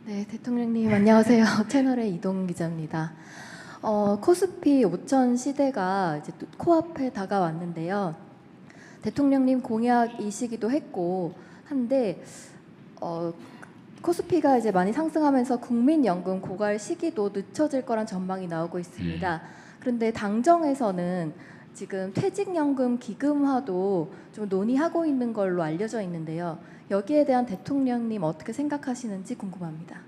네, 대통령님 안녕하세요. 채널의 이동 기자입니다. 코스피 5천 시대가 이제 또 코앞에 다가왔는데요. 대통령님 공약이시기도 했고 한데 코스피가 이제 많이 상승하면서 국민연금 고갈 시기도 늦춰질 거란 전망이 나오고 있습니다. 그런데 당정에서는 지금 퇴직연금 기금화도 좀 논의하고 있는 걸로 알려져 있는데요. 여기에 대한 대통령님 어떻게 생각하시는지 궁금합니다.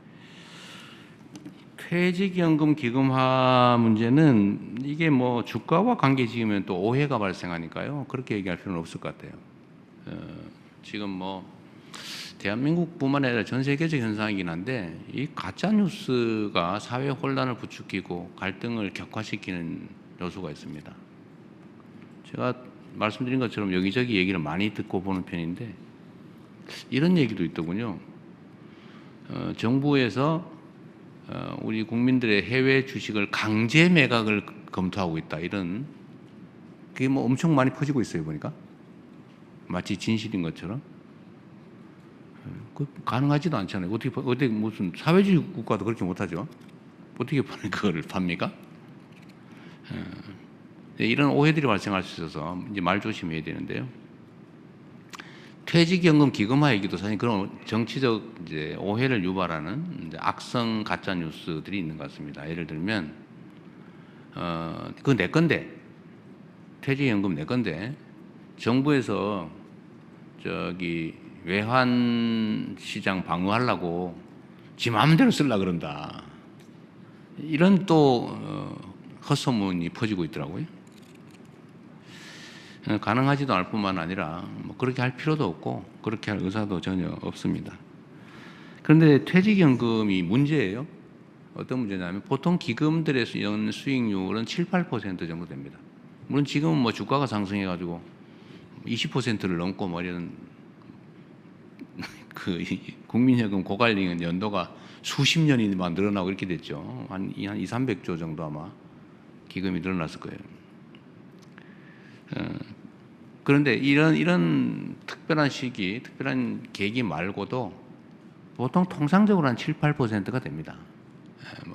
퇴직연금 기금화 문제는 이게 뭐 주가와 관계 지으면 또 오해가 발생하니까요. 그렇게 얘기할 필요는 없을 것 같아요. 지금 뭐 대한민국뿐만 아니라 전 세계적 현상이긴 한데 이 가짜 뉴스가 사회 혼란을 부추기고 갈등을 격화시키는 요소가 있습니다. 제가 말씀드린 것처럼 여기저기 얘기를 많이 듣고 보는 편인데 이런 얘기도 있더군요. 정부에서 우리 국민들의 해외 주식을 강제 매각을 검토하고 있다. 이런 그게 뭐 엄청 많이 퍼지고 있어요. 보니까 마치 진실인 것처럼. 그 가능하지도 않잖아요. 어떻게 무슨 사회주의 국가도 그렇게 못하죠. 어떻게 그거를 팝니까? 이런 오해들이 발생할 수 있어서 이제 말 조심해야 되는데요. 퇴직연금 기금화 얘기도 사실 그런 정치적 이제 오해를 유발하는 이제 악성 가짜 뉴스들이 있는 것 같습니다. 예를 들면 그거 내 건데 퇴직연금 내 건데 정부에서 저기 외환 시장 방어하려고 지 마음대로 쓰려 그런다. 이런 또 헛소문이 퍼지고 있더라고요. 가능하지도 않을 뿐만 아니라 뭐 그렇게 할 필요도 없고 그렇게 할 의사도 전혀 없습니다. 그런데 퇴직연금이 문제예요. 어떤 문제냐면 보통 기금들의 연 수익률은 7, 8% 정도 됩니다. 물론 지금은 뭐 주가가 상승해가지고 20%를 넘고 뭐 이런 그 국민연금 고갈링은 연도가 수십 년이 막 늘어나고 이렇게 됐죠. 한 2, 300조 정도 아마 기금이 늘어났을 거예요. 그런데 이런 특별한 시기, 특별한 계기 말고도 보통 통상적으로 한 7, 8%가 됩니다.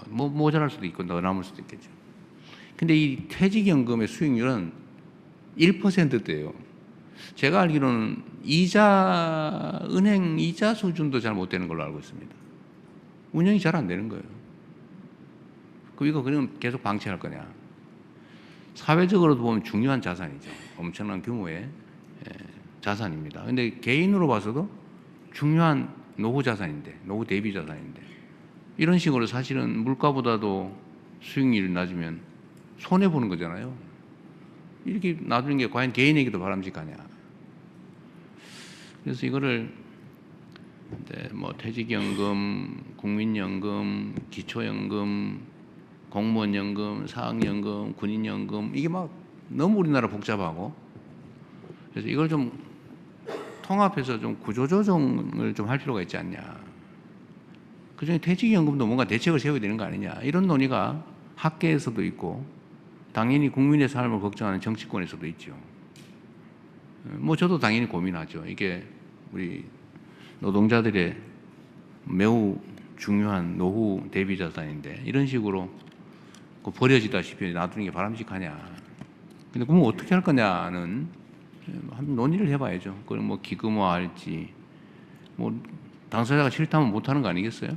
뭐 모자랄 수도 있고 더 남을 수도 있겠죠. 근데 이 퇴직연금의 수익률은 1%대예요. 제가 알기로는 은행 이자 수준도 잘 못 되는 걸로 알고 있습니다. 운영이 잘 안 되는 거예요. 그럼 계속 방치할 거냐? 사회적으로도 보면 중요한 자산이죠. 엄청난 규모의 자산입니다. 근데 개인으로 봐서도 중요한 노후 자산인데, 노후 대비 자산인데, 이런 식으로 사실은 물가보다도 수익률이 낮으면 손해보는 거잖아요. 이렇게 놔두는 게 과연 개인에게도 바람직하냐. 그래서 이거를 뭐 퇴직연금, 국민연금, 기초연금, 공무원연금, 사학연금, 군인연금 이게 막 너무 우리나라 복잡하고 그래서 이걸 좀 통합해서 좀 구조조정을 좀 할 필요가 있지 않냐. 그중에 퇴직연금도 뭔가 대책을 세워야 되는 거 아니냐. 이런 논의가 학계에서도 있고 당연히 국민의 삶을 걱정하는 정치권에서도 있죠. 뭐 저도 당연히 고민하죠. 이게 우리 노동자들의 매우 중요한 노후 대비 자산인데 이런 식으로 버려지다시피 놔두는 게 바람직하냐. 근데 그럼 어떻게 할 거냐는 한번 논의를 해봐야죠. 그걸 뭐 기금화할지, 뭐 당사자가 싫다면 못하는 거 아니겠어요?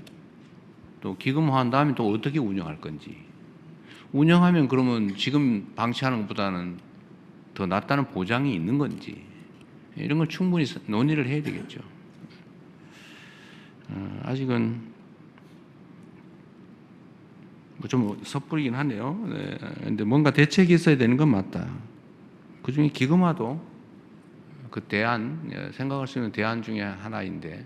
또 기금화한 다음에 또 어떻게 운영할 건지. 운영하면 그러면 지금 방치하는 것보다는 더 낫다는 보장이 있는 건지 이런 걸 충분히 논의를 해야 되겠죠. 아직은 좀 섣부르긴 하네요. 근데 뭔가 대책이 있어야 되는 건 맞다. 그 중에 기금화도 그 생각할 수 있는 대안 중에 하나인데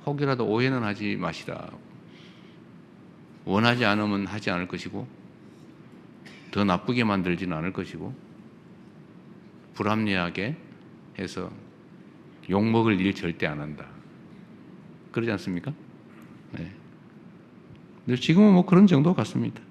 혹이라도 오해는 하지 마시라. 원하지 않으면 하지 않을 것이고 더 나쁘게 만들지는 않을 것이고 불합리하게 해서 욕먹을 일 절대 안 한다. 그러지 않습니까? 네. 근데 지금은 뭐 그런 정도 같습니다.